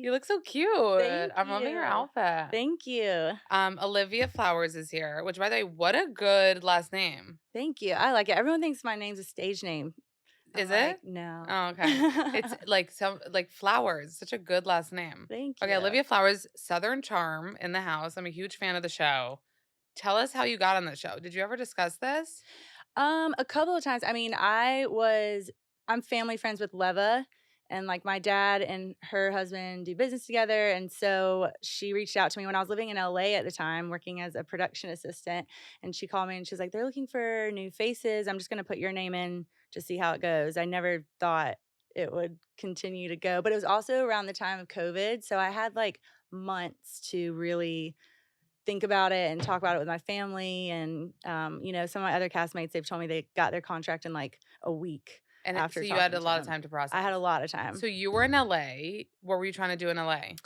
You look so cute. Thank I'm loving your you. outfit. Thank you. Olivia Flowers is here, which by the way, what a good last name. Thank you. I like it. Everyone thinks my name's a stage name. I'm Is it? like, "No." Oh, okay. It's like some like Flowers, such a good last name. Thank Okay, you. Olivia Flowers, Southern Charm in the house. I'm a huge fan of the show. Tell us how you got on the show. Did you ever discuss this? A couple of times. I mean, I'm family friends with Leva, and, like, my dad and her husband do business together, and so she reached out to me when I was living in LA at the time, working as a production assistant, and she called me and she's like, "They're looking for new faces. I'm just gonna put your name in to see how it goes." I never thought it would continue to go, but it was also around the time of COVID, so I had, like, months to really think about it and talk about it with my family. And, some of my other castmates, they've told me they got their contract in like a week So after you had talking a to lot of them. time to I had a process. lot of time. So you were in LA. What were you trying to do in LA?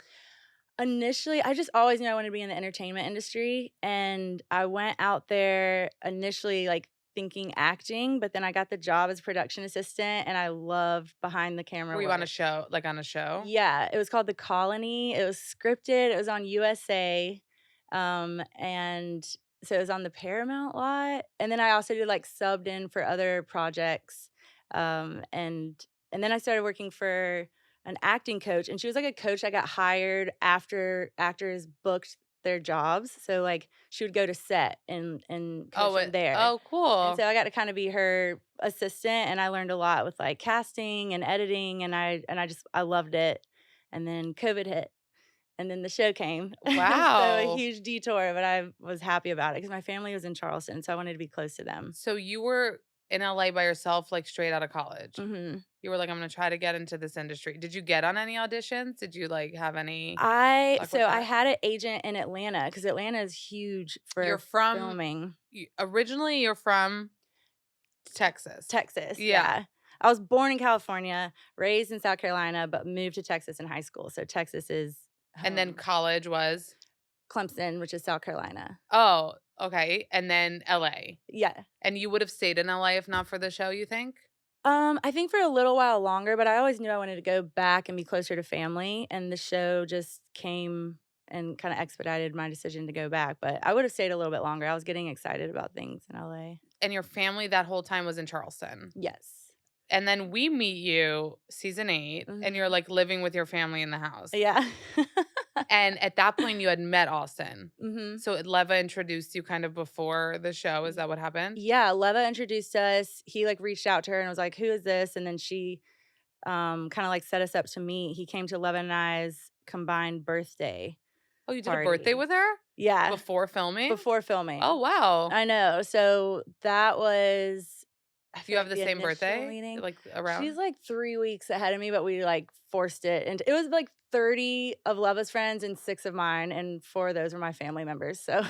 Initially, I just always knew I wanted to be in the entertainment industry. And I went out there initially like thinking acting, but then I got the job as production assistant and I loved behind the camera Were you on a work. show, like on a show? Yeah, it was called The Colony. It was scripted. It was on USA. And so it was on the Paramount lot. And then I also did like subbed in for other projects. And then I started working for an acting coach, and she was like a coach that got hired after actors booked their jobs. So like she would go to set and coach them there. Oh, And cool. so I got to kind of be her assistant, and I learned a lot with like casting and editing, and I loved it. And then COVID hit, and then the show came. So a Wow. huge detour, but I was happy about it because my family was in Charleston, so I wanted to be close to them. So you were in LA by yourself, like straight out of college. Mhm. You were like, I'm gonna try to get into this industry. Did you get on any auditions? Did you like have any I luck with so I that? had an agent in Atlanta because Atlanta is huge You're for from filming. originally you're from Texas. Texas, Yeah. yeah. I was born in California, raised in South Carolina, but moved to Texas in high school, so Texas is And then home. college was Clemson, which is South Carolina. oh, okay. And then LA. Yeah. And you would have stayed in LA if not for the show, you think? I think for a little while longer, but I always knew I wanted to go back and be closer to family, and the show just came and kinda expedited my decision to go back, but I would have stayed a little bit longer. I was getting excited about things in LA. And your family that whole time was in Charleston. Yes. And then we meet you season 8 and you're Mhm. like living with your family in the house. Yeah. And at that point you had met Austin. Mhm. So Leva introduced you kind of before the show. Is Y that what happened? Yeah, Leva introduced us. He, like, reached out to her and was like, "Who is this?" And then she, kinda, like, set us up to meet. He came to Leva and I's combined birthday Oh, you did a birthday party. with her Yeah, before filming? before Oh, filming. wow. I know. So that was, I Do you feel have like, the the same initial birthday? meeting. Like She's around? like 3 weeks ahead of me, but we, like, forced it, and it was, like, 30 of Leva's friends and 6 of mine, and 4 of those were my family members, so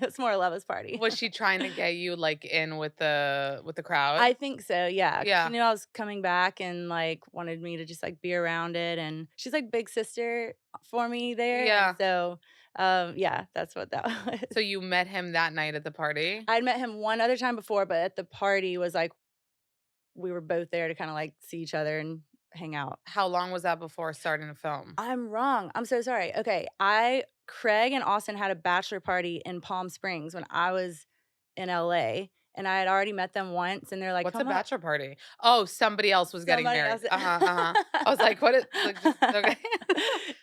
it's more Leva's party. Was she trying to get you like in with the crowd? I think so, yeah, 'cause she Yeah. knew I was coming back and, like, wanted me to just, like, be around it, and she's like big sister for me there, and Yeah. so, yeah, that's what that was. So you met him that night at the party? I'd met him one other time before, but at the party was, like, we were both there to kinda, like, see each other and hang out. How long was that before starting to film? I'm wrong, I'm so sorry. Okay, Craig and Austin had a bachelor party in Palm Springs when I was in LA, and I had already met them once, and they're like, What's a "Come up." bachelor party? Oh, somebody else was getting Somebody married. else. Uh-huh, uh-huh. I was like, "What is like, just okay."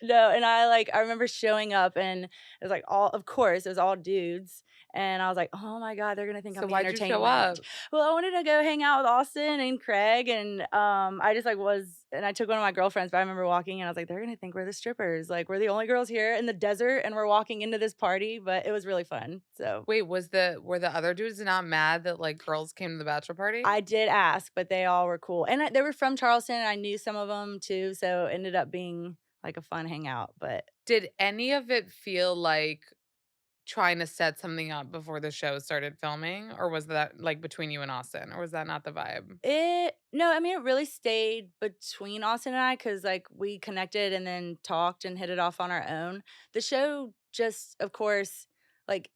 No, and I remember showing up, and it was, like, all of course, it was all dudes, and I was like, "Oh my god, they're gonna think So I'm the why'd you show entertainment." up? Well, I wanted to go hang out with Austin and Craig, and, I just, like, was and I took one of my girlfriends, but I remember walking, and I was like, "They're gonna think we're the strippers, like, we're the only girls here in the desert, and we're walking into this party," but it was really fun, so Wait, were the other dudes not mad that, like, girls came to the bachelor party? I did ask, but they all were cool, and they were from Charleston, and I knew some of them too, so it ended up being, like, a fun hangout, but Did any of it feel like trying to set something up before the show started filming, or was that, like, between you and Austin, or was that not the vibe? no, I mean, it really stayed between Austin and I because, like, we connected and then talked and hit it off on our own. The show just, of course, like,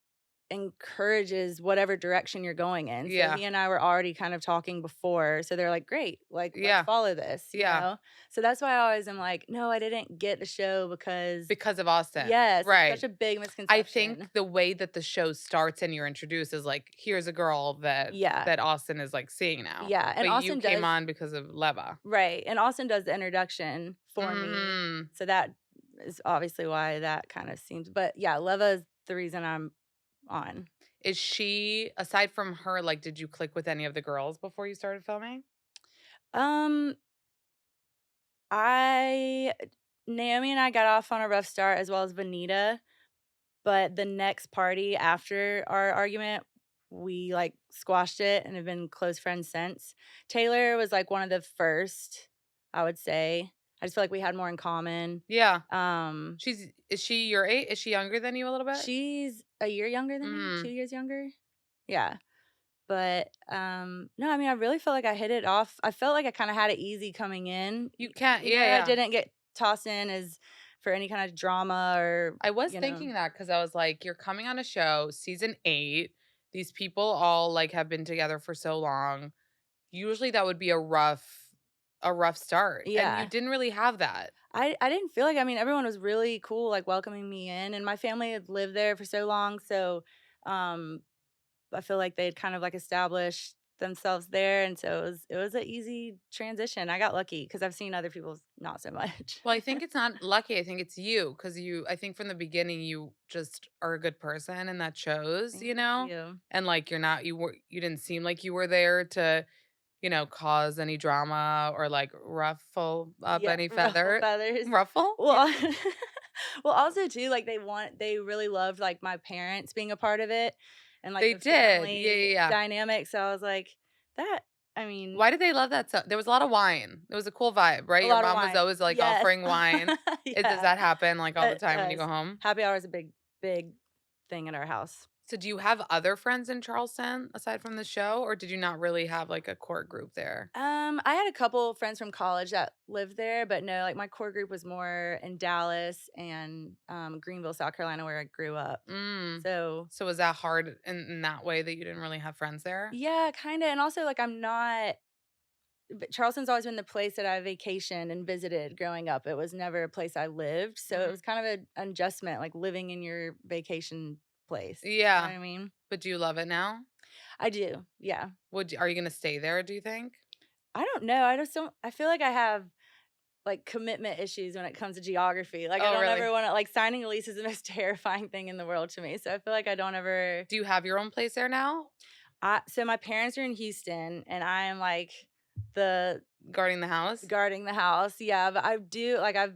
encourages whatever direction you're going in. So Yeah. he and I were already kind of talking before. So they're like, great, like, let's Yeah. follow this, you Yeah. know? So that's why I always am like, no, I didn't get the show because, Because of Austin. yes, it's such Right. a big I think misconception. the way that the show starts and you're introduced is like, here's a girl that Yeah. Austin is like seeing now. Yeah. And But you Austin came does, on because of Leva. right. And Austin does the introduction for me. Mm. So that is obviously why that kind of seems, but yeah, Leva is the reason I'm on. Is she, aside from her, like, did you click with any of the girls before you started filming? Um, I Naomi and I got off on a rough start as well as Vanita, but the next party after our argument, we like squashed it and have been close friends since. Taylor was like one of the first, I would say. I just feel like we had more in common. Yeah. Um, Is she your age? Is she younger than you a little bit? she's a year younger than me, Mm. 2 years younger. Yeah. But no, I mean, I really felt like I hit it off. I felt like I kind of had it easy coming in. You can't, You know, yeah, I yeah. didn't get tossed in as for any kind of drama or, I was you know. thinking that because I was like, you're coming on a show, season 8. These people all like have been together for so long. Usually that would be a rough start. And you Yeah. didn't really have that. I didn't feel like, I mean, everyone was really cool, like welcoming me in, and my family had lived there for so long. So um I feel like they'd kind of like established themselves there. And so it was an easy transition. I got lucky because I've seen other people's not so much. Well, I think it's not lucky. I think it's you because I think from the beginning, you just are a good person and that shows, Thank you. And like you didn't seem like you were there to, cause any drama or like ruffle up Yeah, any ruffle feather. feathers. Ruffle? Yeah. Well, well, also too, like they really loved like my parents being a part of it and like They the did. Yeah, yeah, family yeah. dynamic. So I was like, that, I mean, Why did they love that so there was a lot of wine. It was a cool vibe, right? a Your lot of mom was wine. always, like, Yes. offering wine. Does Yeah, that happen, like, all the it time when you go does. home? Happy hour is a big thing at our house. So do you have other friends in Charleston aside from the show, or did you not really have, like, a core group there? I had a couple friends from college that lived there, but no, like my core group was more in Dallas and Greenville, South Carolina, where I grew up. Mm. So So was that hard in that way that you didn't really have friends there? yeah, kind of. And also, like, I'm not, but Charleston's always been the place that I vacationed and visited growing up. It was never a place I lived. So it was Mhm. kind of an adjustment, like living in your vacation place. You know what Yeah. I mean? But do you love it now? I do. Yeah. Are you gonna stay there, do you think? I don't know. I just don't, I feel like I have like commitment issues when it comes to geography. Like, I Oh, don't really? ever want to, like, signing a lease is the most terrifying thing in the world to me. So I feel like I don't ever, Do you have your own place there now? so my parents are in Houston and I am like the Guarding the house? guarding the house. Yeah, but I do like I've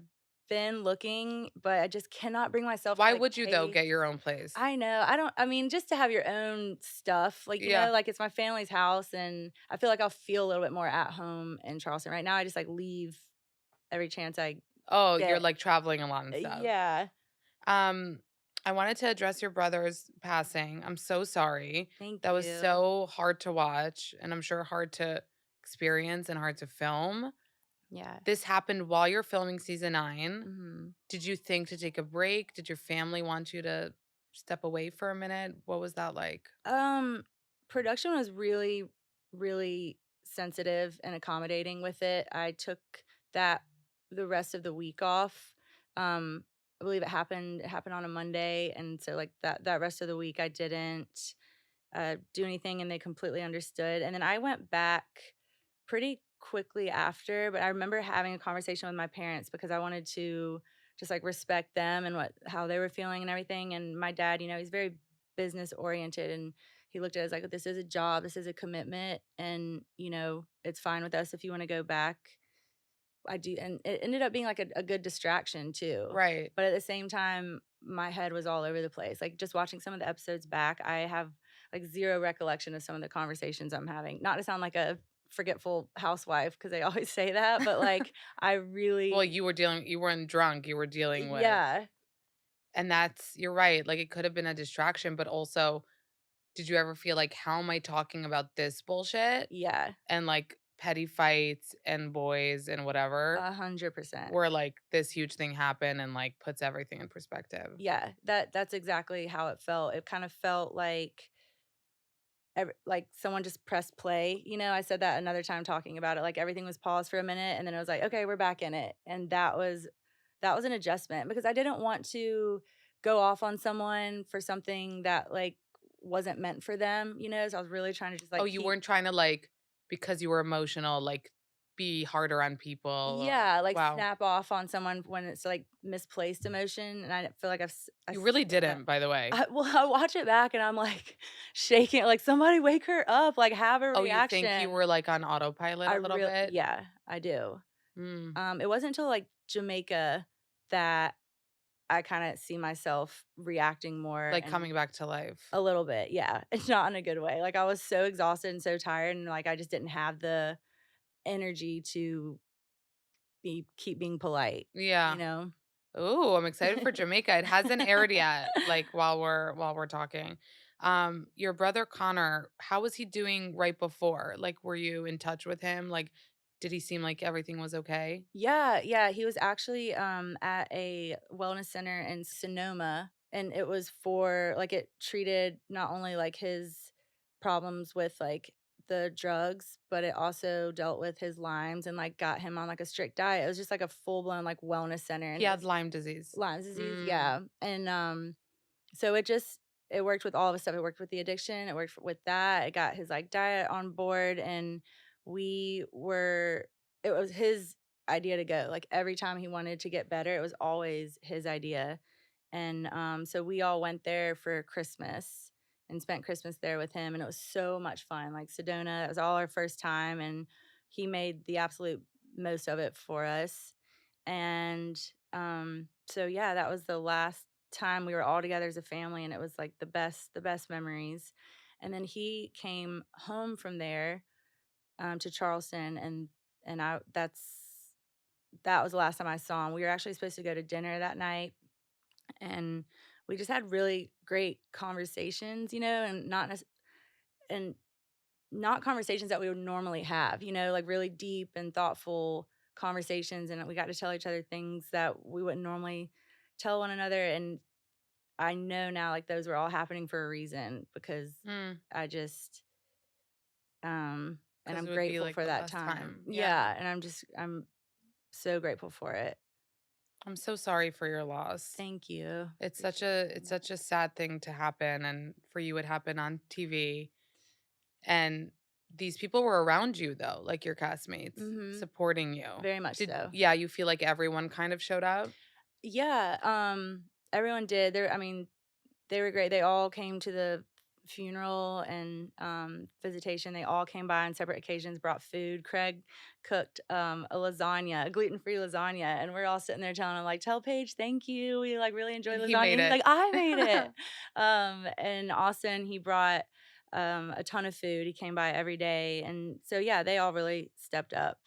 been looking, but I just cannot bring myself to Why like would you, though, pay. get your own place? I know. I don't, I mean, just to have your own stuff, like, Yeah. like it's my family's house and I feel like I'll feel a little bit more at home in Charleston. Right now I just like leave every chance I Oh, you're, get. like, traveling a lot and stuff. Yeah. Um, I wanted to address your brother's passing. I'm so sorry. Thank That was you. so hard to watch, and I'm sure hard to experience and hard to film. Yeah. This happened while you're filming season 9. Mhm. Did you think to take a break? Did your family want you to step away for a minute? What was that like? Um, Production was really, really sensitive and accommodating with it. I took that the rest of the week off. I believe it happened on a Monday, and so like that rest of the week I didn't do anything, and they completely understood. And then I went back pretty quickly after, but I remember having a conversation with my parents because I wanted to just like respect them and what how they were feeling and everything. And my dad, he's very business oriented and he looked at it as like this is a job, this is a commitment, and it's fine with us if you want to go back. I do, and it ended up being like a good distraction too. Right. But at the same time, my head was all over the place. Like just watching some of the episodes back, I have like zero recollection of some of the conversations I'm having. Not to sound like a forgetful housewife because they always say that, but like I Well, really, you weren't drunk, you were dealing with, yeah, and you're right. Like it could have been a distraction, but also, did you ever feel like, how am I talking about this bullshit? yeah, And like petty fights and boys and whatever, 100%. where, like, this huge thing happened and, like, puts everything in perspective. Yeah, that's exactly how it felt. It kind of felt like someone just pressed play, I said that another time talking about it, like, everything was paused for a minute, and then it was like, "Okay, we're back in it," and that was an adjustment because I didn't want to go off on someone for something that, like, wasn't meant for them, so I was really trying to just, Oh, like, you keep. weren't trying to, like, because you were emotional, like, be harder on people or Yeah, like, wow. snap off on someone when it's, like, misplaced emotion, and I feel like I You really said that. didn't, by the way. I watch it back and I'm, like, shaking, like, "Somebody wake her up, like, have a Oh, you think you reaction." were, like, on autopilot a little bit? Yeah, I do. Mm, It wasn't until, like, Jamaica that I kinda see myself reacting more like, and coming back to life. a little bit, yeah. It's not in a good way, like, I was so exhausted and so tired and, like, I just didn't have the energy to keep being polite, you Yeah. know? Ooh, I'm excited for Jamaica. It hasn't aired yet, like, while we're talking. Your brother Connor, how was he doing right before? Like, were you in touch with him? Like, did he seem like everything was okay? Yeah, yeah, he was actually, at a wellness center in Sonoma, and it was for like, it treated not only, like, his problems with, like, the drugs, but it also dealt with his Lyme's and, like, got him on, like, a strict diet. It was just, like, a full-blown, like, wellness center, and He it had was Lyme disease. Lyme's disease, Mm. yeah, and, so it worked with all of his stuff. It worked with the addiction, it worked with that, it got his, like, diet on board, and we were it was his idea to go, like, every time he wanted to get better, it was always his idea, and, so we all went there for Christmas and spent Christmas there with him, and it was so much fun, like, Sedona, it was all our first time, and he made the absolute most of it for us, and, so, yeah, that was the last time we were all together as a family, and it was, like, the best memories, and then he came home from there, to Charleston, and that was the last time I saw him. We were actually supposed to go to dinner that night, and we just had really great conversations, and not conversations that we would normally have, like, really deep and thoughtful conversations, and we got to tell each other things that we wouldn't normally tell one another, and I know now, like, those were all happening for a reason because Mm. I just, and 'Cause I'm it would be, grateful like, for the that last time. time. Yeah. Yeah, and I'm so grateful for it. I'm so sorry for your loss. Thank you. It's such Appreciate a you saying it's that. such a sad thing to happen, and for you, it happened on TV, and these people were around you, though, like your castmates, Mhm. supporting you. Very much Did so. yeah, you feel like everyone kind of showed up? Yeah, everyone did. I mean, they were great. They all came to the funeral and, visitation. They all came by on separate occasions, brought food. Craig cooked, a lasagna, a gluten-free lasagna, and we're all sitting there telling him, like, "Tell Paige thank you. We, like, really enjoyed And he lasagna." made He's it. like, "I made it." And Austin, he brought, a ton of food. He came by every day, and so, yeah, they all really stepped up,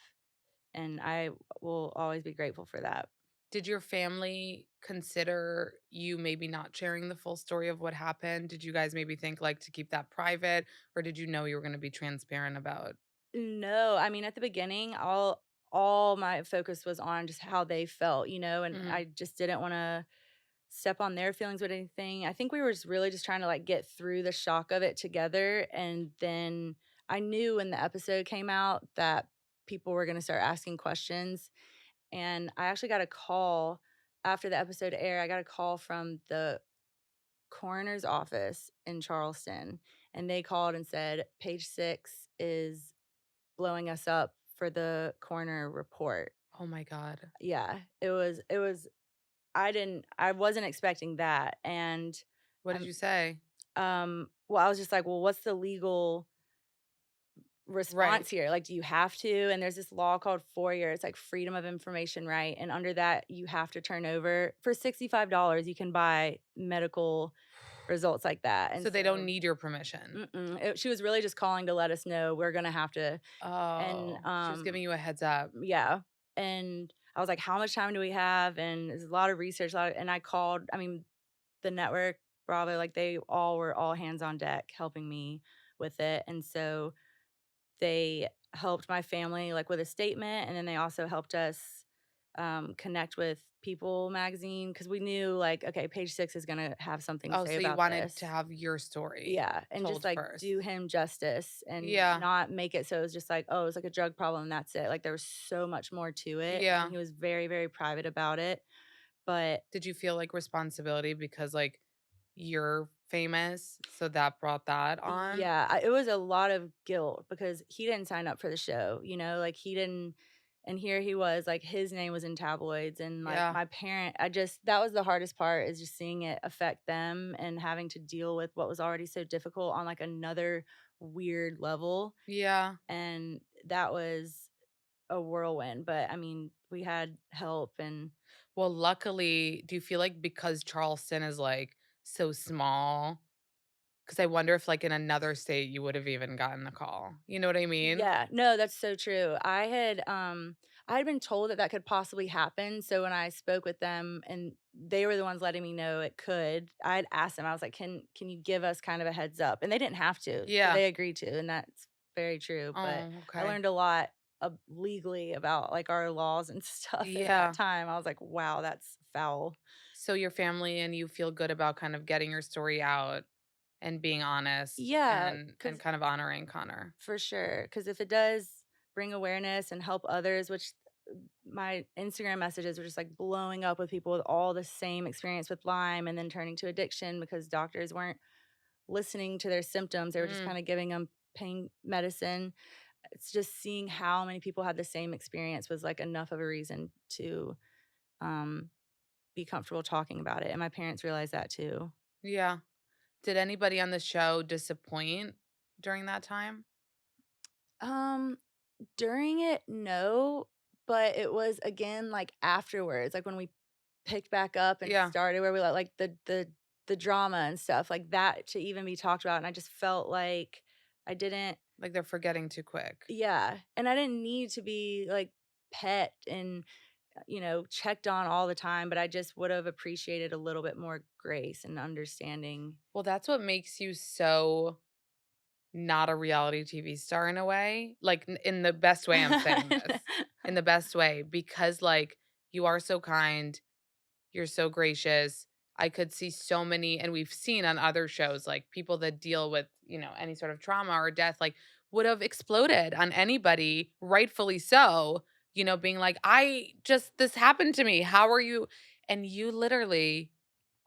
and I will always be grateful for that. Did your family consider you maybe not sharing the full story of what happened? Did you guys maybe think, like, to keep that private, or did you know you were gonna be transparent about No, I mean, at the beginning, all my focus was on just how they felt, and Mhm. I just didn't wanna step on their feelings with anything. I think we were just really just trying to, like, get through the shock of it together, and then I knew when the episode came out that people were gonna start asking questions, and I actually got a call after the episode aired. I got a call from the coroner's office in Charleston, and they called and said, "Page 6 is blowing us up for the coroner report." Oh my god. Yeah, it was I wasn't expecting that, and What did I'm you say? well, I was just like, "Well, what's the legal Right. response here? Like, do you have to?" And there's this law called FOIA, it's like Freedom of Information Right, and under that, you have to turn over for $65, you can buy medical results like that, and So they don't so need your permission? she was really just calling to let us know we're gonna have to, and, Oh, she was giving you a heads up. yeah, and I was like, "How much time do we have?" And there's a lot of research, and I called, I mean, the network, Bravo, like, they all were all hands on deck helping me with it, and so they helped my family, like, with a statement, and then they also helped us, connect with People magazine because we knew, like, okay, Page Six is gonna have something to Oh, say so you about wanted to this. have your story Yeah, and just, told like, do first. him justice and Yeah. not make it so it's just like, "Oh, it's like a drug problem, and that's it." Like, there was so much more to it, and Yeah. he was very, very private about it, but Did you feel like responsibility because, like, you're famous, so that brought that on? yeah, it was a lot of guilt because he didn't sign up for the show, like, he didn't and here he was, like, his name was in tabloids, and, like, Yeah. my parent I just that was the hardest part is just seeing it affect them and having to deal with what was already so difficult on, like, another weird level, Yeah. and that was a whirlwind, but, I mean, we had help and Well, luckily, do you feel like because Charleston is, like, so small? Because I wonder if, like, in another state, you would have even gotten the call. You know what I mean? yeah, no, that's so true. I had been told that that could possibly happen, so when I spoke with them and they were the ones letting me know it could, I'd asked them, I was like, "Can you give us kind of a heads up?" And they didn't have to, so Yeah. they agreed to, and that's very true, but Oh, I okay. learned a lot legally about, like, our laws and stuff at that Yeah. time. I was like, "Wow, that's foul." So your family and you feel good about kind of getting your story out and being honest Yeah, and because kind of honoring Connor. for sure, because if it does bring awareness and help others, which my Instagram messages were just, like, blowing up with people with all the same experience with Lyme and then turning to addiction because doctors weren't listening to their symptoms, they were just Mm, kinda giving them pain medicine. It's just seeing how many people had the same experience was, like, enough of a reason to, um, be comfortable talking about it, and my parents realized that too. yeah. Did anybody on the show disappoint during that time? Um During it, no, but it was again, like, afterwards, like, when we picked back up and Yeah. started where we let, like, the drama and stuff, like, that to even be talked about, and I just felt like I didn't Like they're forgetting too quick. yeah, and I didn't need to be, like, pet and, checked on all the time, but I just would've appreciated a little bit more grace and understanding. Well, that's what makes you so not a reality TV star in a way, like, in the best way I'm saying this, in the best way, because, like, you are so kind, you're so gracious. I could see so many and we've seen on other shows, like, people that deal with, any sort of trauma or death, like, would have exploded on anybody, rightfully so, being like, "I just this happened to me. How are you?" And you literally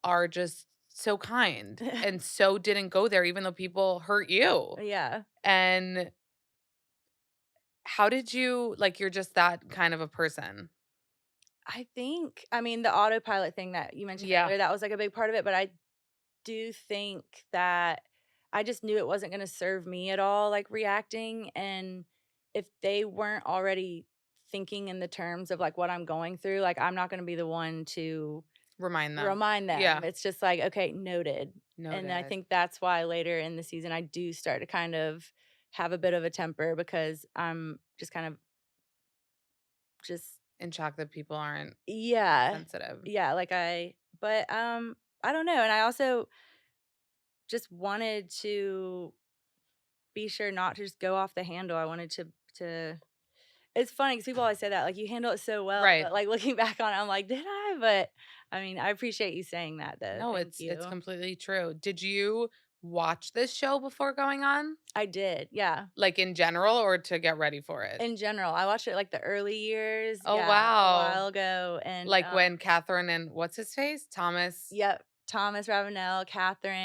are just so kind and so didn't go there even though people hurt you. Yeah. And how did you like, you're just that kind of a person? I mean, the autopilot thing that you mentioned Yeah. earlier, that was, like, a big part of it, but I do think that I just knew it wasn't gonna serve me at all, like, reacting, and if they weren't already thinking in the terms of, like, what I'm going through, like, I'm not gonna be the one to Remind them. remind them. Yeah. It's just like, "Okay, noted." And I Noted. think that's why later in the season, I do start to kind of have a bit of a temper because I'm just kind of just In shock that people aren't yeah. sensitive. Yeah, like, I don't know, and I also just wanted to be sure not to just go off the handle. I wanted to it's funny because people always say that, like, "You handle it so well," Right. but, like, looking back on it, I'm like, "Did I?" But, I mean, I appreciate you saying that, though. No, Thank it's you. completely true. Did you watch this show before going on? I did, yeah. Like, in general or to get ready for it? In general, I watched it, like, the early years, Oh, yeah, a wow. while ago, and, Like, when Catherine and what's his face? Thomas. yep, Thomas Ravenel,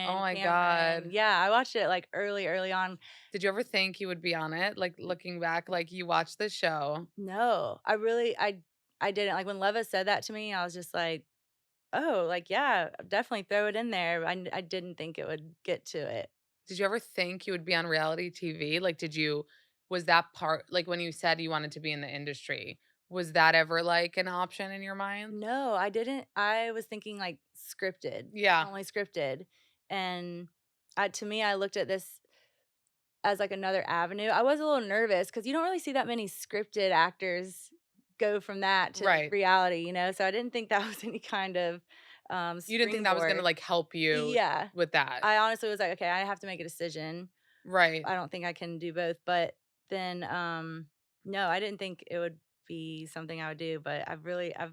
Oh Catherine, my Cameron. god. Yeah, I watched it, like, early on. Did you ever think you would be on it? Like, looking back, like, you watched the show. No, I didn't. Like, when Leva said that to me, I was just like, "Oh, like, yeah, definitely throw it in there." I didn't think it would get to it. Did you ever think you would be on reality TV? Like, was that part like, when you said you wanted to be in the industry, was that ever, like, an option in your mind? No, I didn't. I was thinking, like, scripted, Yeah. only scripted, and to me, I looked at this as, like, another avenue. I was a little nervous because you don't really see that many scripted actors go from that to Right. reality, so I didn't think that was any kind of, You didn't think that was gonna, springboard. like, help you Yeah. with that. I honestly was like, "Okay, I have to make a decision. Right. I don't think I can do both," but then, no, I didn't think it would be something I would do, but I've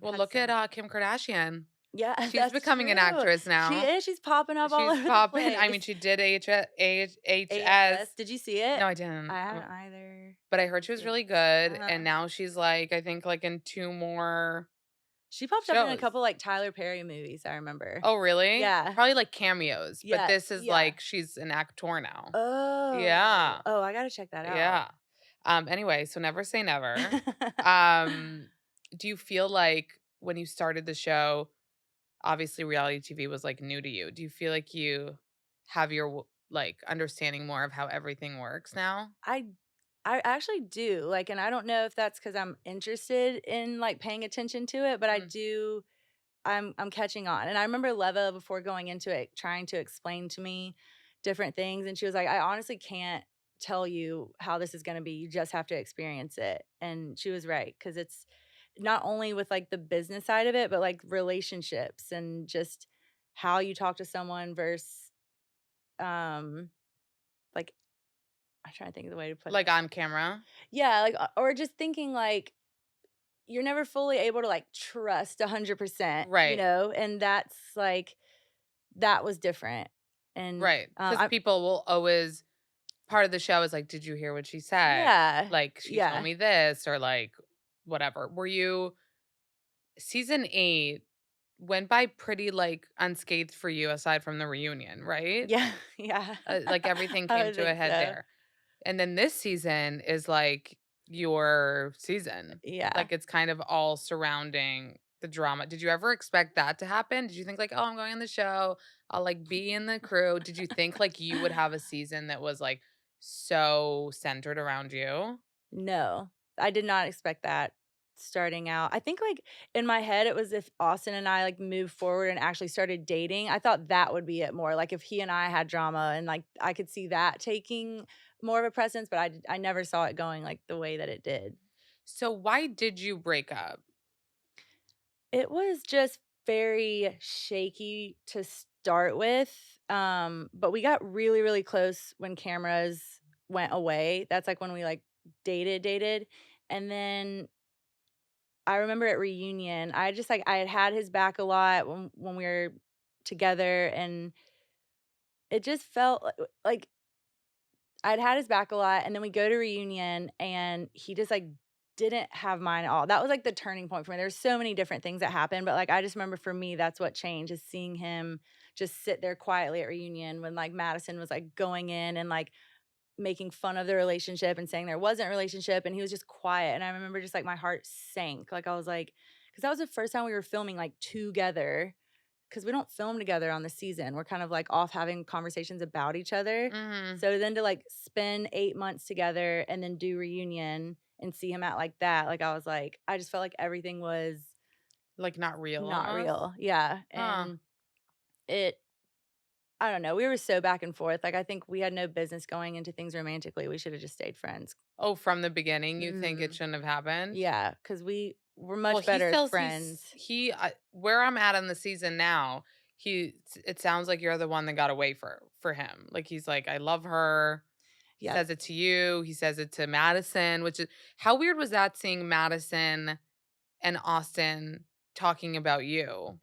Well, had look at, some. Kim Kardashian. Yeah, She's that's becoming an true. actress She now. is, she's popping up all She's over the popping. I mean, place. she did HS. AHS, did you see it? No, I didn't. I haven't either. But I heard she was Yeah. really good, and Uh-huh. now she's, like, I think, like, in 2 more She popped up in a shows. couple, like, Tyler Perry movies, I remember. Oh, really? Yeah. Probably, like, cameos, but Yes, this is, yeah. like, she's an actor now. Oh. Yeah, Oh, I gotta check that out. yeah. Anyway, so never say never. Um, do you feel like when you started the show, obviously reality TV was, like, new to you. Do you feel like you have your like, understanding more of how everything works now? I I actually do, like, and I don't know if that's because 'cause I'm interested in, like, paying attention to it, but I Mm, do. I'm catching on, and I remember Leva before going into it trying to explain to me different things, and she was like, "I honestly can't tell you how this is gonna be, you just have to experience it," and she was right because it's not only with, like, the business side of it, but, like, relationships and just how you talk to someone versus, um, like, I'm trying to think of the way to put like, it. on camera? Yeah, like, or just thinking, like, you're never fully able to, like, trust 100%, Right, and that's, like, that was different, and, right. Because I people will always part of the show is like, "Did you hear what she said?" yeah, Like, "She told yeah, me this," or, like, whatever. Were you season 8 went by pretty, like, unscathed for you aside from the reunion, right? yeah, yeah. Like, everything I came would to a think head so. there. And then this season is, like, your season. Yeah. Like, it's kind of all surrounding the drama. Did you ever expect that to happen? Did you think, like, "Oh, I'm going on the show. I'll, like, be in the crew." Did you think, like, you would have a season that was, like, so centered around you? No, I did not expect that starting out. I think, like, in my head, it was if Austin and I, like, moved forward and actually started dating, I thought that would be it more, like, if he and I had drama and, like, I could see that taking more of a precedence, but I never saw it going, like, the way that it did. So why did you break up? It was just very shaky to start with, but we got really, really close when cameras went away. That's, like, when we, like, dated, and then I remember at reunion, I just, like, I had had his back a lot when we were together, and it just felt like I'd had his back a lot, and then we go to reunion, and he just, like, didn't have mine at all. That was, like, the turning point for me. There's so many different things that happened, but, like, I just remember for me, that's what changed, is seeing him just sit there quietly at reunion when, like, Madison was, like, going in and, like, making fun of the relationship and saying there wasn't a relationship, and he was just quiet, and I remember just, like, my heart sank. Like, I was like, because that was the first time we were filming, like, together, because we don't film together on the season. We're kind of, like, off having conversations about each other. Mhm. So then to, like, spend 8 months together and then do reunion and see him at like that, like, I was like, I just felt like everything was Like, not real not almost? real. Yeah, Huh. and it I don't know, we were so back and forth. Like, I think we had no business going into things romantically. We should have just stayed friends. Oh, from the beginning, you think it Mhm. shouldn't have happened? Yeah, because we were Well, much he better as still sees friends. where I'm at in the season now, it sounds like you're the one that got away for him. Like, he's like, "I love her." He Yep. says it to you, he says it to Madison, which is how weird was that seeing Madison and Austin talking about you?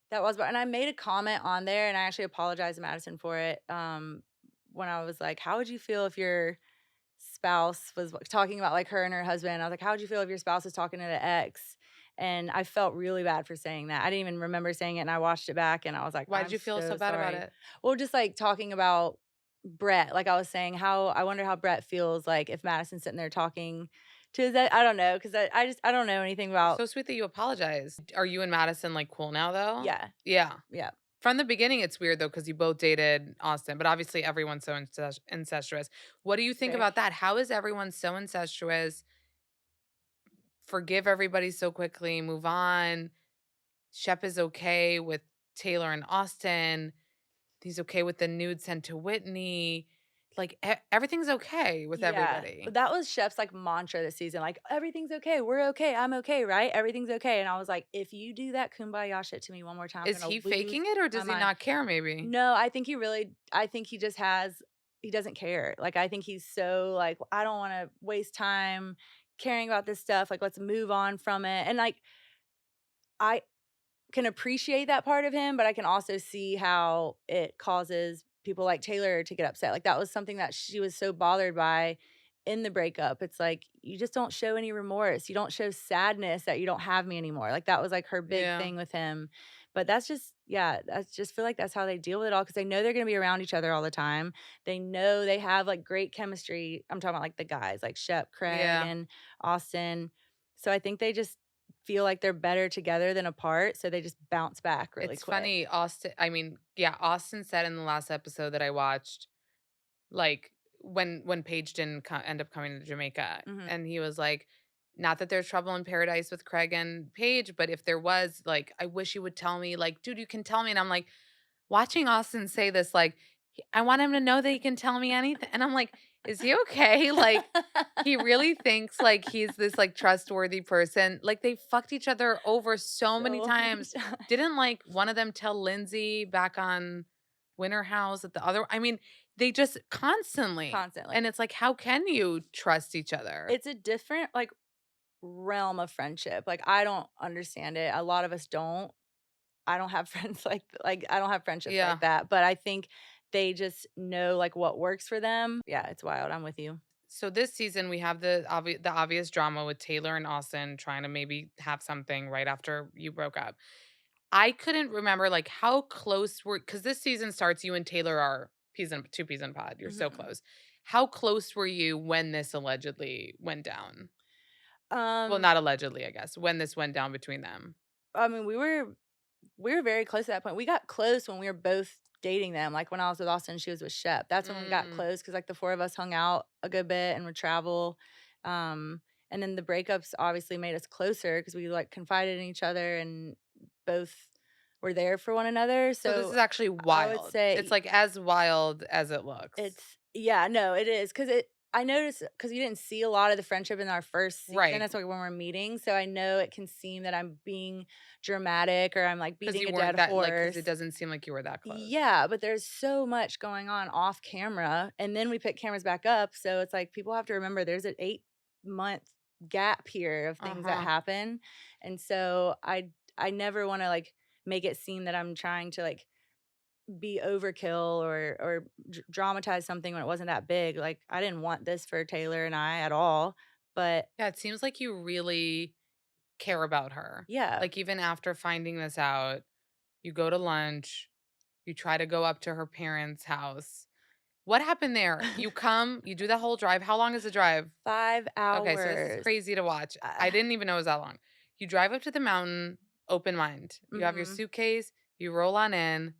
That was and I made a comment on there, and I actually apologized to Madison for it, when I was like, "How would you feel if your spouse was talking about, like, her and her husband?" I was like, "How would you feel if your spouse was talking to the ex?" And I felt really bad for saying that. I didn't even remember saying it, and I watched it back, and I was like, Why did "I'm you feel so so bad about sorry." it? Well, just, like, talking about Brett, like, I was saying, how I wonder how Brett feels, like, if Madison's sitting there talking to his I don't know, 'cause I don't know anything about. So sweet that you apologized. Are you and Madison, like, cool now, though? Yeah, Yeah. yeah, From the beginning, it's weird, though, because you both dated Austin, but obviously everyone's so incestuous. What do you think very. about that? How is everyone so incestuous? Forgive everybody so quickly, move on. Shep is okay with Taylor and Austin. He's okay with the nude sent to Whitney. Like, everything's okay with Yeah, everybody. that was Chef's, like, mantra this season, like, "Everything's okay, we're okay, I'm okay, right? Everything's okay," and I was like, "If you do that kumbaya shit to me one more time, I'm Is gonna he lose faking it or my does he mind." not care maybe? No, I think he just has he doesn't care. Like, I think he's so, like, "I don't wanna waste time caring about this stuff, like, let's move on from it," and, like, I can appreciate that part of him, but I can also see how it causes people like Taylor to get upset. Like, that was something that she was so bothered by in the breakup. It's like, you just don't show any remorse. You don't show sadness that you don't have me anymore. Like, that was, like, her big Yeah. thing with him. But that's just yeah, that's just feel like that's how they deal with it all because they know they're gonna be around each other all the time. They know they have, like, great chemistry. I'm talking about, like, the guys, like Shep, Craig, Yeah. and Austin. So I think they just feel like they're better together than apart, so they just bounce back really It's quick. funny, yeah, Austin said in the last episode that I watched, like, when Paige didn't end up coming to Jamaica, Mhm. and he was like, "Not that there's trouble in paradise with Craig and Paige, but if there was, like, I wish you would tell me, like, dude, you can tell me." And I'm like, watching Austin say this, like, I want him to know that he can tell me anything." And I'm like, "Is he okay?" Like, he really thinks, like, he's this, like, trustworthy person. Like, they fucked each other over so many So many times. times. Didn't, like, one of them tell Lindsay back on Winter House that the other I mean, they just constantly. Constantly. And it's like, how can you trust each other? It's a different, like, realm of friendship, like, I don't understand it, a lot of us don't. I don't have friends I don't have friendships like Yeah. that, but I think they just know, like, what works for them. Yeah, it's wild, I'm with you. So this season we have the obvious drama with Taylor and Austin trying to maybe have something right after you broke up. I couldn't remember, like, how close were because this season starts, you and Taylor are peas in pod, you're so Mhm. close. How close were you when this allegedly went down? Well, Um, not allegedly, I guess, when this went down between them. I mean, we were very close at that point. We got close when we were both dating them, like, when I was with Austin, she was with Shep. That's when we got Mm. close because like, the 4 of us hung out a good bit and would travel, and then the breakups obviously made us closer because we, like, confided in each other and both were there for one another, So this so is actually I would wild. It's, say like, as wild as it looks. it's yeah, no, it is because I noticed because you didn't see a lot of the friendship in our first season, Right. that's, like, when we're meeting, so I know it can seem that I'm being dramatic or I'm, like, Because beating you a dead weren't that like, because it horse. doesn't seem like you were that close. Yeah, but there's so much going on off camera, and then we pick cameras back up, so it's like people have to remember there's an 8-month gap here of things that Uh-huh. happen, and so I never wanna, like, make it seem that I'm trying to, like, be overkill or dramatize something when it wasn't that big, like, I didn't want this for Taylor and I at all, but Yeah, it seems like you really care about her. yeah. Like, even after finding this out, you go to lunch, you try to go up to her parents' house. What happened there? You come, you do the whole drive. How long is the drive? 5 Okay, so this is hours. crazy to watch. I Uh, didn't even know it was that long. You drive up to the mountain, open mind. You have your mhm. suitcase, you roll on in,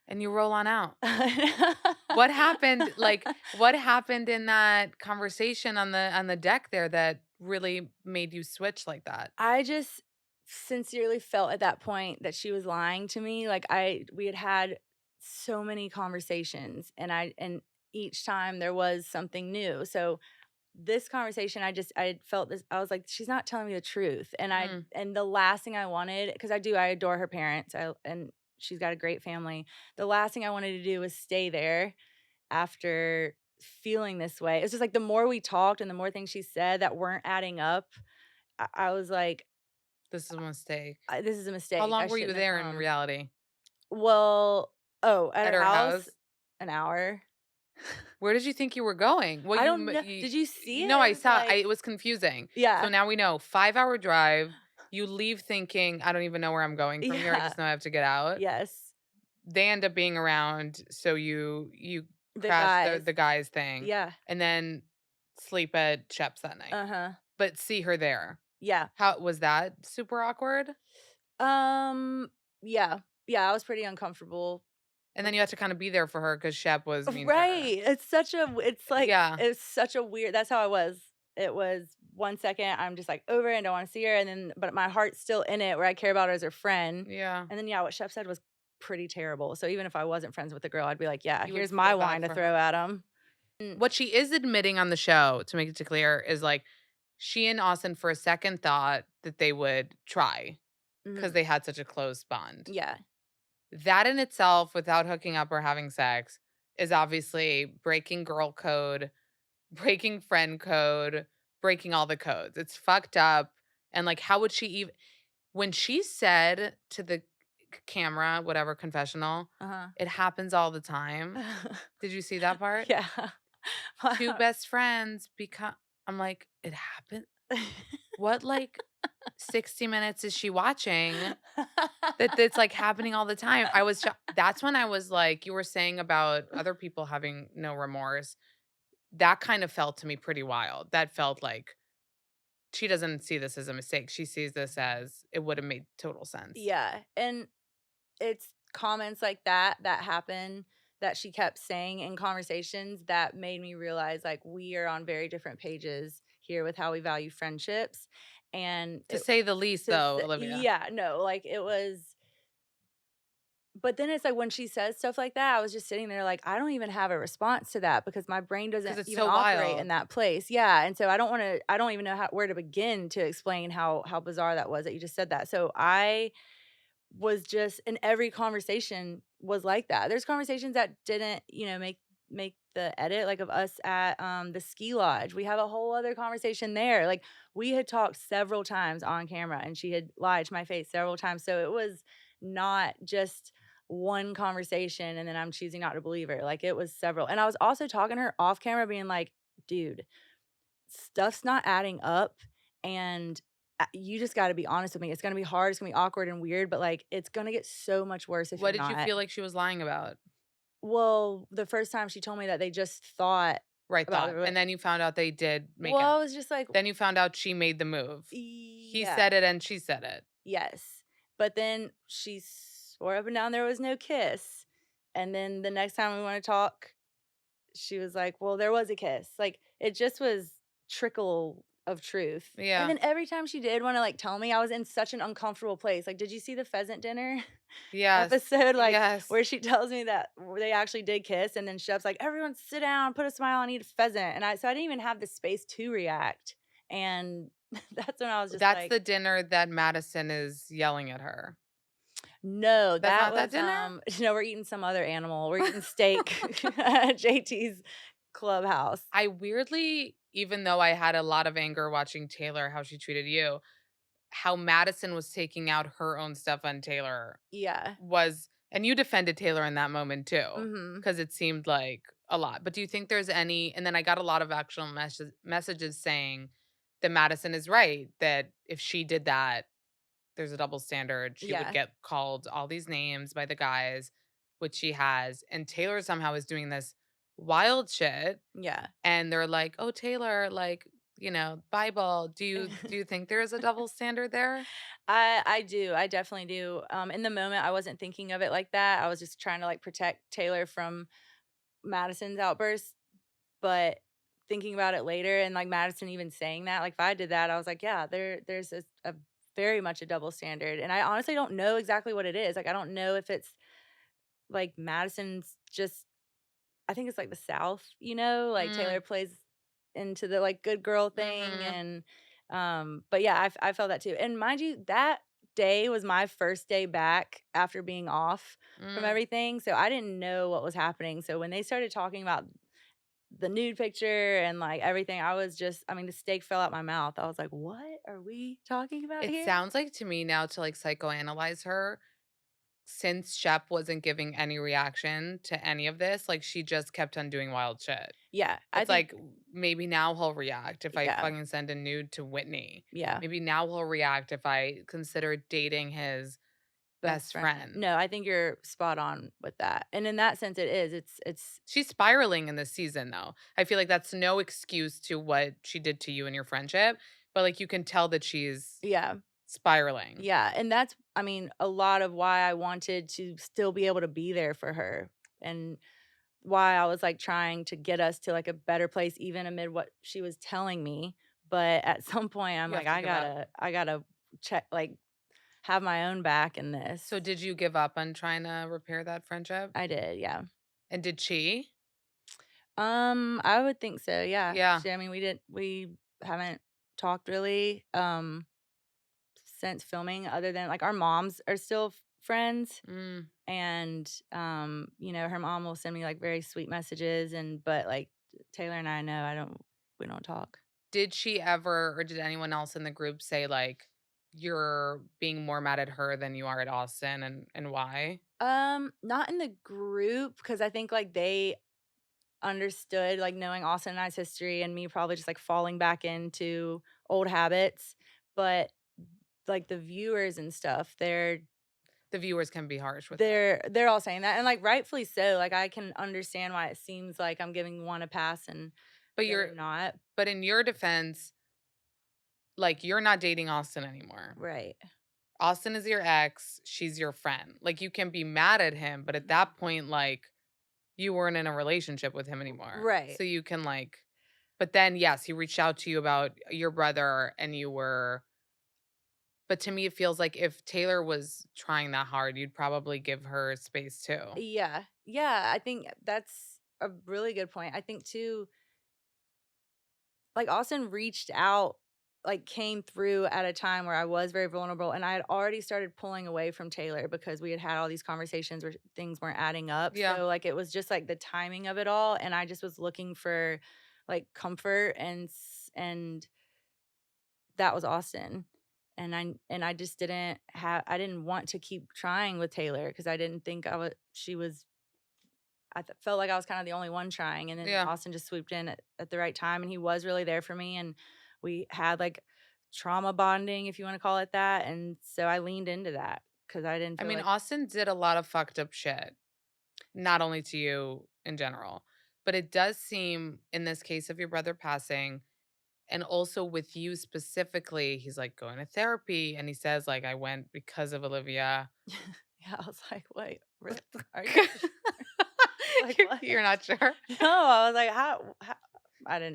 and you roll on out. What happened? Like, what happened in that conversation on the deck there that really made you switch like that? I just sincerely felt at that point that she was lying to me, like, we had had so many conversations, and each time there was something new, so this conversation, I felt this I was like, "She's not telling me the truth," Mm. and the last thing I wanted, because I adore her parents, and she's got a great family. The last thing I wanted to do was stay there after feeling this way. It's just like the more we talked and the more things she said that weren't adding up, I was like, This is a mistake. This is a How mistake. I long were you shouldn't have there in come." reality? Well, at At her her house, house? an hour. Where did you think you were going? Well, I don't know. Did you see it? no, It I was saw. like It was confusing. So yeah, now we know 5 hour drive. You leave thinking I don't even know where I'm going from here. I yeah, just know I have to get out. yes. They end up being around, so you The crash guys. the guy's thing, Yeah. and then sleep at Shep's that night, Uh-huh. but see her there. Yeah. How was that super awkward? Um, yeah. Yeah, I was pretty uncomfortable. And then you had to kind of be there for her because Shep was mean to her. Right. It's like Yeah, it's such a weird that's how I was. It was 1 second, I'm just like over it and don't want to see her. And then but my heart's still in it where I care about her as her friend. yeah. And then yeah, what Chef said was pretty terrible. So even if I wasn't friends with the girl, I'd be like, yeah, You would here's feel my bad wine to for throw her. at him. Mm, What she is admitting on the show, to make it to clear, is like she and Austin for a second thought that they would try because mhm. they had such a close bond. Yeah. That in itself, without hooking up or having sex, is obviously breaking girl code, breaking friend code, breaking all the codes. It's fucked up, and, like, how would she even when she said to the camera, whatever, confessional, Uh-huh. "It happens all the time." Did you see that part? Yeah. 2 Wow. best friends become I'm like, "It happened?" What, like, 60 minutes is she watching that that's, like, happening all the time? I was that's when I was like you were saying about other people having no remorse. That kind of felt to me pretty wild. That felt like she doesn't see this as a mistake. She sees this as it would have made total sense. Yeah, and it's comments like that that happen that she kept saying in conversations that made me realize, like, we are on very different pages here with how we value friendships, and To it say the least, to though, s Olivia. yeah, no, like, it was but then it's like when she says stuff like that, I was just sitting there like, I don't even have a response to that because my brain Because doesn't it's even so operate in wild. that place. Yeah, and so I don't even know where to begin to explain how bizarre that was that you just said that. So I was just and every conversation was like that. There's conversations that didn't, make the edit, like, of us at, the ski lodge. We have a whole other conversation there. Like, we had talked several times on camera, and she had lied to my face several times, so it was not just one conversation, and then I'm choosing not to believe her. Like, it was several, and I was also talking to her off camera being like, "Dude, stuff's not adding up, and you just gotta be honest with me. It's gonna be hard, it's gonna be awkward and weird, but, like, it's gonna get so much worse if What you're did you not." feel like she was lying about? Well, the first time she told me that they just thought Right about thought, it. and then you found out they did make Well, I out. was just like, Then you found out she made the move. He "Yeah, said it and she said it. yes." But then she swore up and down there was no kiss, and then the next time we wanna talk, she was like, "Well, there was a kiss." Like, it just was trickle of truth. And Yeah. then every time she did wanna, like, tell me, I was in such an uncomfortable place. Like, did you see the pheasant dinner Yes. episode, like, Yes. where she tells me that they actually did kiss, and then Shep's like, "Everyone sit down, put a smile on, eat a pheasant." And I didn't even have the space to react, and that's when I was just That's like, the dinner that Madison is yelling at her. "No, That's that not that was, dinner? no, we're eating some other animal. We're eating steak at JT's clubhouse." I weirdly, even though I had a lot of anger watching Taylor, how she treated you, how Madison was taking out her own stuff on Taylor Yeah. was and you defended Taylor in that moment too, Mhm. because it seemed like a lot. But do you think there's any and then I got a lot of actual messages saying that Madison is right, that if she did that, there's a double standard. She would Yeah. get called all these names by the guys, which she has. And Taylor somehow is doing this wild shit. Yeah. And they're like, oh, Taylor, like, Bible. Do you think there is a double standard there? I do. I definitely do. In the moment, I wasn't thinking of it like that. I was just trying to, like, protect Taylor from Madison's outbursts, but thinking about it later and, like, Madison even saying that, like, if I did that, I was like, "Yeah, there's a very much a double standard," and I honestly don't know exactly what it is. Like, I don't know if it's, like, Madison's just I think it's, like, the South, like, Mm, Taylor plays into the, like, good girl thing, mhm, and, but yeah, I felt that too, and mind you, that day was my first day back after being off from mm. everything, so I didn't know what was happening, so when they started talking about the nude picture and, like, everything, I mean, the steak fell out my mouth. I was like, "What are we talking about It here?" sounds like to me now to like psychoanalyze her, since Shep wasn't giving any reaction to any of this, like she just kept on doing wild shit. Yeah, I It's think like maybe now he'll react if I yeah, fucking send a nude to Whitney. yeah, Maybe now he'll react if I consider dating his best best friend. friend. No, I think you're spot on with that, and in that sense, it is. It's She's spiraling in this season, though. I feel like that's no excuse to what she did to you and your friendship, but, like, you can tell that she's yeah. spiraling. Yeah, and that's I mean, a lot of why I wanted to still be able to be there for her and why I was, like, trying to get us to, like, a better place even amid what she was telling me, but at some point, I'm You like, have to give up. I gotta check like, have my own back in So this." did you give up on trying to repair that friendship? I did, yeah. And did she? I would think so, yeah. Yeah. I mean, we haven't talked really, since filming other than, like, our moms are still friends. Mm. And, her mom will send me, like, very sweet messages but, like, Taylor and I know I don't we don't talk. Did she ever or did anyone else in the group say, like, you're being more mad at her than you are at Austin and why? Not in the group because I think, like, they understood, like, knowing Austin and I's history and me probably just, like, falling back into old habits, but, like, the viewers and stuff, The viewers can be harsh with it. they're all saying that, and, like, rightfully so, like, I can understand why it seems like I'm giving one a pass and But the other you're not. but in your defense, like, you're not dating Austin anymore. Right. Austin is your ex, she's your friend. Like, you can be mad at him, but at that point, like, you weren't in a relationship with him anymore. Right. So you can, like but then, yes, he reached out to you about your brother and you were but to me, it feels like if Taylor was trying that hard, you'd probably give her space too. Yeah. Yeah, I think that's a really good point. I think too, like, Austin reached out, like, came through at a time where I was very vulnerable, and I had already started pulling away from Taylor because we had had all these conversations where things weren't adding up, Yeah. so, like, it was just, like, the timing of it all, and I just was looking for, like, comfort and that was Austin, and I just I didn't want to keep trying with Taylor because I didn't think she was felt like I was kinda the only one trying, and then Yeah. Austin just swooped in at the right time, and he was really there for me, and we had, like, trauma bonding, if you wanna call it that, and so I leaned into that because I didn't I feel mean, like Austin did a lot of fucked up shit, not only to you in general, but it does seem in this case of your brother passing and also with you specifically, he's like going to therapy and he says like I went because of Olivia. yeah, I was like, "Wait, really? Are you like, what?" You're not sure? No, I was like, "How?"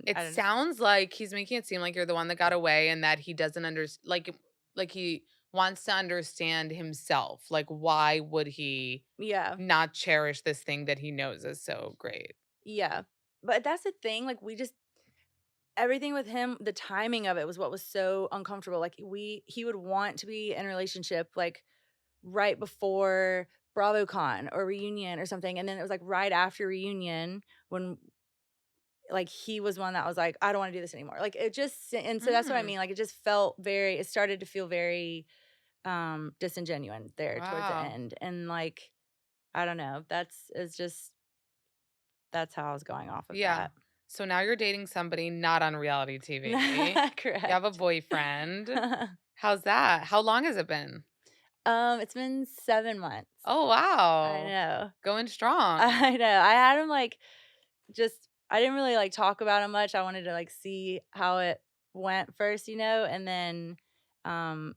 It I didn't sounds like he's making it seem like you're the one that got away and that he doesn't like he wants to understand himself. Like why would he Yeah, not cherish this thing that he knows is so great? yeah, but that's the thing, like, we just everything with him, the timing of it was what was so uncomfortable, like, he would want to be in a relationship, like, right before BravoCon or reunion or something, and then it was, like, right after reunion when, like, he was one that was like, "I don't wanna do this anymore." Like, it just and so that's what I Mm, mean, like, it started to feel very, disingenuine there towards the wow. end, and, like, I don't know, that's how I was going off of Yeah. that. So now you're dating somebody not on reality TV. You have a Correct. boyfriend. How's that? How long has it been? It's been 7 months. Oh, I wow. know. Going strong. I know. I had him, like, just I didn't really, like, talk about him much. I wanted to, like, see how it went first, um,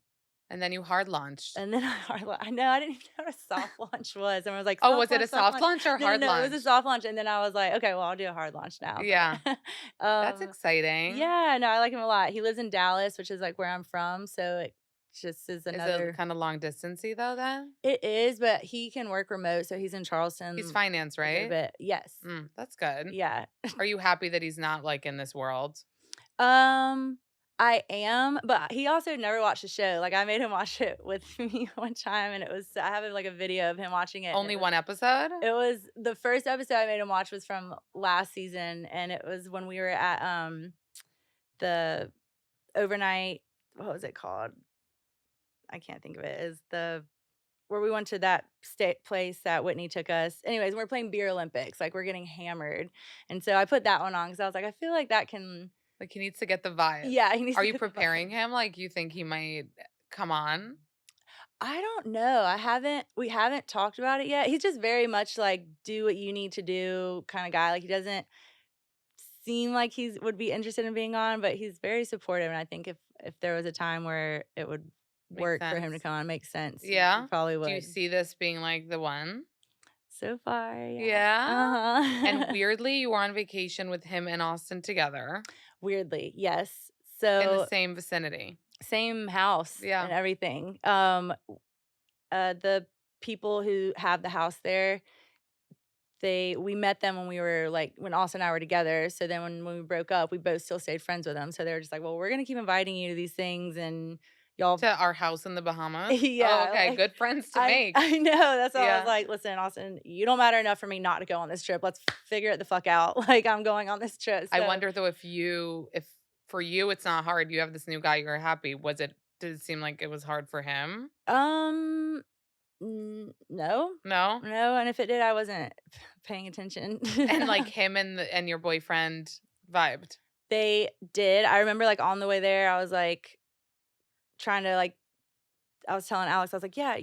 And then you hard launched. and then I know, I didn't even know what a soft launch was, and I was like, Oh, "Soft was it a launch, soft soft launch." launch or No, no, hard no, it was a launch? soft launch, and then I was like, "Okay, well, I'll do a hard launch now," Yeah. but, That's exciting. yeah, no, I like him a lot. He lives in Dallas, which is, like, where I'm from, so it just is Is it another kind of long distancey though then? It is, but he can work remote, so he's in He's Charleston finance, a good right? bit. Yes. That's good. Yeah. Are you happy that he's not like in this world? Um, I am, but he also never watched the show. Like, I made him watch it with me one time, and I have, like, a video of him watching it, and Only one episode? it was the first episode I made him watch was from last season, and it was when we were at, the overnight what was it called? I can't think of it. Is the where we went to that state place that Whitney took us. Anyways, we're playing Beer Olympics, like, we're getting hammered, and so I put that one on because I was like, "I feel like that can." Like he needs to get the vibe. Yeah, he needs Are to you get the preparing vibe. him? Like you think he might come on? I don't know. We haven't talked about it yet. He's just very much like, "Do what you need to do" kinda guy. Like, he doesn't seem like would be interested in being on, but he's very supportive, and I think if there was a time where it would Makes work for him to sense. come on, makes sense, he Yeah? probably Do you would. see this being like the one? So far, yeah. Yeah? And Uh-huh. weirdly, you were on vacation with him and Austin together Weirdly, yes. in the So, same vicinity. same house Yeah. and everything. The people who have the house there, we met them when we were, like when Austin and I were together, so then when we broke up, we both still stayed friends with them, so they were just like, "Well, we're gonna keep inviting you to these things, and, Y'all To our house in the Bahamas? Oh, yeah, okay, like, good friends to make. I know, that's why I was Yeah. like, "Listen, Austin, you don't matter enough for me not to go on this trip. Let's figure it the fuck out. Like, I'm going on this trip." I So, wonder though if for you it's not hard, you have this new guy, you're happy, did it seem like it was hard for him? um, no. No? No, and if it did, I wasn't paying attention. And, like, him and your boyfriend vibed? They did. I remember, like, on the way there, I was, like, trying to, like I was telling Alex, I was like, "Yeah,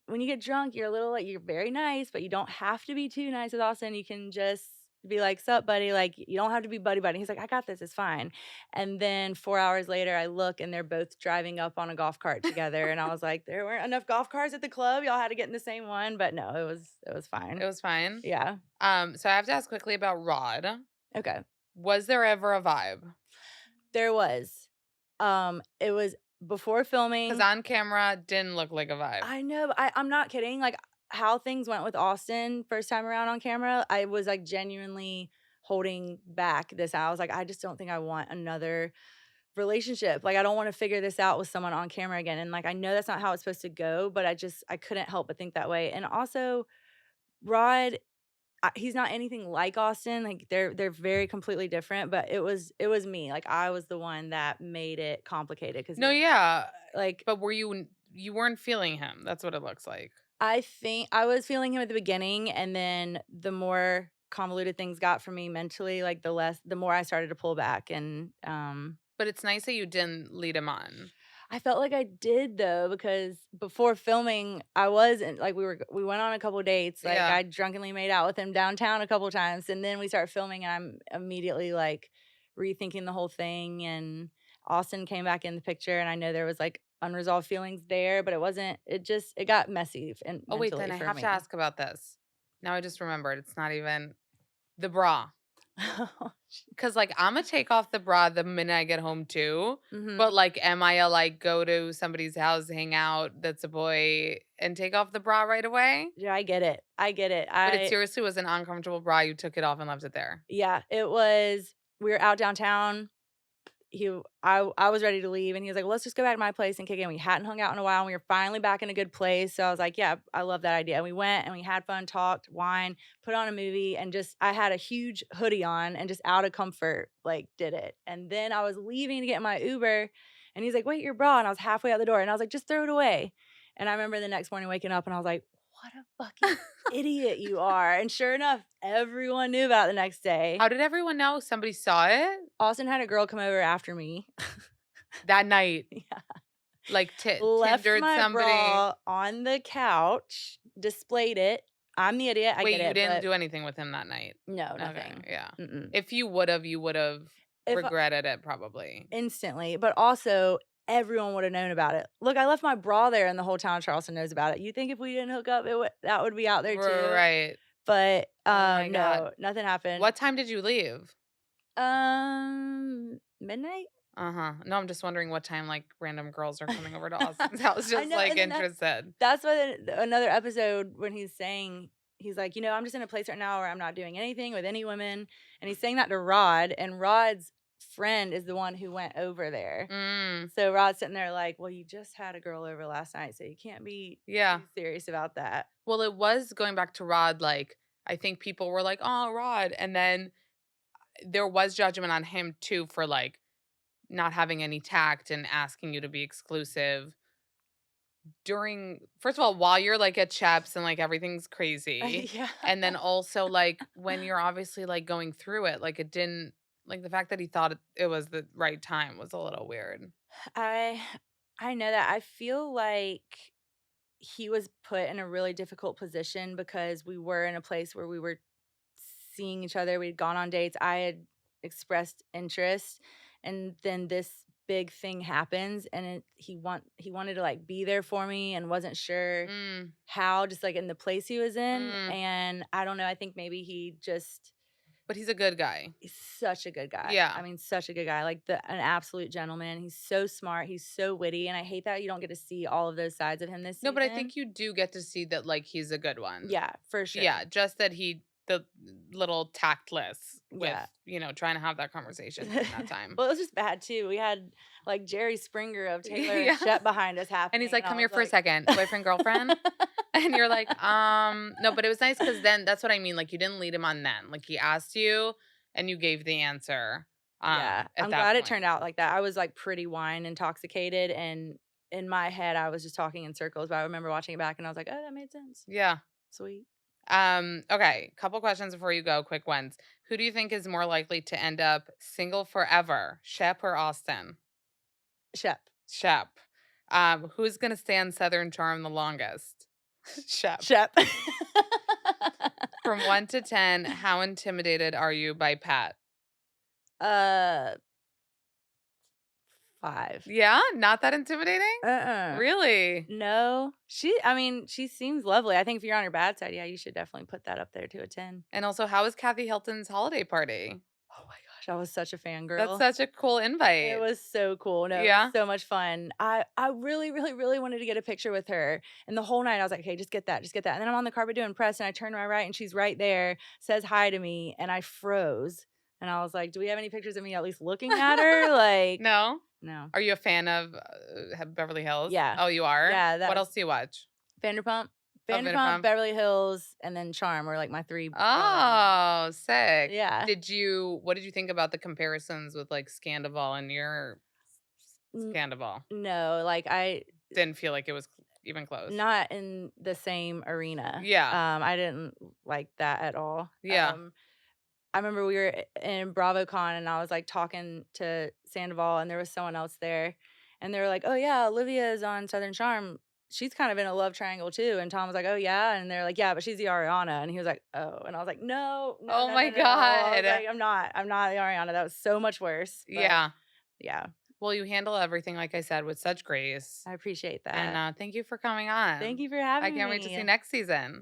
when you get drunk, you're a little like you're very nice, but you don't have to be too nice with Austin. You can just be like, sup, buddy. Like, you don't have to be buddy buddy." He's like, "I got this. It's fine." And then 4 hours later, I look and they're both driving up on a golf cart together. And I was like, there weren't enough golf carts at the club. Y'all had to get in the same one. But no, it was It fine. was fine? Yeah. So I have to ask quickly about Rod. Okay. Was there ever a vibe? There was. It was before 'Cause filming. on camera, didn't look like a vibe. I know, I'm not kidding, like, how things went with Austin first time around on camera, I was, like, genuinely holding back this I was like, "I just don't think I want another relationship, like, I don't wanna figure this out with someone on camera again," and, like, I know that's not how it's supposed to go, but I couldn't help but think that way, and also, Rod, he's not anything like Austin, like, they're very completely different, but it was me, like, I was the one that made it complicated because No, yeah, like but you weren't feeling him, that's what it looks like. I think I was feeling him at the beginning, and then the more convoluted things got for me mentally, like, the more I started to pull back, and, But it's nice that you didn't lead him on. I felt like I did though, because before filming, I wasn't like, we went on a couple dates, like, Yeah. I drunkenly made out with him downtown a couple times, and then we start filming, and I'm immediately, like, rethinking the whole thing, and Austin came back in the picture, and I know there was, like, unresolved feelings there, but it got messy and Oh, wait, then mentally I for have to me. ask about this. Now I just remembered, it's not even the bra. 'Cause, like, Imma take off the bra the minute I get home too, Mhm. but, like, am I a, like, go to somebody's house, hang out that's a boy, and take off the bra right away? Yeah, I get it. I get it. But it seriously was an uncomfortable bra, you took it off and left it there? Yeah, it was we were out downtown. I was ready to leave and he was like, "Well, let's just go back to my place and kick in." We hadn't hung out in a while and we were finally back in a good place. So I was like, "Yeah, I love that idea." And we went and we had fun, talked, wine, put on a movie, and just I had a huge hoodie on and just out of comfort, like, did it. And then I was leaving to get my Uber and he's like, "Wait, your bra." And I was halfway out the door and I was like, "Just throw it away." And I remember the next morning waking up and I was like, "What a fucking idiot you are." And sure enough, everyone knew about it the next day. How did everyone know? Somebody saw it? Austin had a girl come over after me. That night, Yeah. like, Left Tindered my somebody. bra on the couch, displayed it. I'm the idiot, I Wait, get you it, didn't but do anything with him that night? no, Okay, nothing. yeah. Mm-mm. If you would've If regretted it probably. instantly, but also everyone would have known about it. Look, I left my bra there and the whole town of Charleston knows about it. You think if we didn't hook up, that would be out there too? Right. But, Oh my god. no, nothing happened. What time did you leave? Midnight? Uh-huh. No, I'm just wondering what time, like, random girls are coming over to Austin's house, I just, know, like, and then interested. that's why another episode when he's saying he's like, "I'm just in a place right now where I'm not doing anything with any women," and he's saying that to Rod, and Rod's friend is the one who went over there. Mm, So Rod's sitting there like, "Well, you just had a girl over last night, so you can't be yeah. too serious about that." Well, it was going back to Rod, like, I think people were like, "Oh, Rod," and then there was judgment on him too for, like, not having any tact and asking you to be exclusive during first of all, while you're, like, at Cheps and, like, everything's crazy, Yeah. and then also, like, when you're obviously, like, going through it, like, it didn't like, the fact that he thought it was the right time was a little weird. I I know that. I feel like he was put in a really difficult position because we were in a place where we were seeing each other. We'd gone on dates. I had expressed interest, and then this big thing happens, and he wanted to like be there for me, and wasn't sure Mm, how, just like in the place he was in. mm, And I don't know. I think maybe he just but he's a good guy. he's such a good guy. I Yeah. mean, such a good guy. Like an absolute gentleman. He's so smart. He's so witty, and I hate that you don't get to see all of those sides of him this No, but I season. think you do get to see that, like, he's a good one. Yeah, for sure. Yeah, just that he the little tactless with, Yeah. trying to have that conversation during that time. Well, it was just bad too. We had, like, Jerry Springer of Taylor and Yeah. Shep behind us And he's happening, like, and I "Come here was for a like second, boyfriend, girlfriend?" And you're like, no, but it was nice because then that's what I mean. Like, you didn't lead him on then. Like, he asked you and you gave the answer Yeah, at I'm that glad it point. turned out like that. I was, like, pretty wine intoxicated, and in my head, I was just talking in circles, but I remember watching it back and I was like, "Oh, that made sense. Yeah. Sweet." Okay, couple questions before you go, quick ones. Who do you think is more likely to end up single forever, Shep or Austin? Shep. Shep. Who's gonna stand Southern Charm the longest? Shep. Shep. From 1 to 10, how intimidated are you by Pat? Uh, 5. Yeah? Not that intimidating? Uh-uh. Really? No. I mean, she seems lovely. I think if you're on her bad side, yeah, you should definitely put that up there to a 10. And also, how was Kathy Hilton's holiday party? Oh my gosh, I was such a That's fangirl. such a cool It invite. was so cool. No, it was Yeah? so much fun. I really, really, really wanted to get a picture with her. And the whole night I was like, "Okay, just get that, just get that." And then I'm on the carpet doing press and I turn to my right and she's right there, says hi to me, and I froze. And I was like, "Do we have any pictures of me at least looking at her?" Like, No? no. Are you a fan of Beverly Hills? Yeah. Oh, you are? Yeah, that What was else do you watch? Vanderpump. Oh, Vanderpump, Vanderpump? Beverly Hills, and then Charm were like my 3 Oh, sick. yeah. What did you think about the comparisons with like Scandival and your N Scandival? no, like Didn't feel like it was even close. not in the same arena. Yeah. I didn't like that at all. Yeah. I remember we were in BravoCon and I was like talking to Sandoval and there was someone else there and they were like, "Oh yeah, Olivia is on Southern Charm. She's kind of in a love triangle too." And Tom was like, "Oh yeah," and they're like, "Yeah, but she's the Ariana." And he was like, "Oh," and I was like, "No, no, Oh no, my no, no." I was God. like, I'm not the Ariana. That was so much worse." But Yeah. yeah, Well, you handle everything, like I said, with such grace. I appreciate And that. thank you for coming Thank on. you for I having can't wait to see me. next season.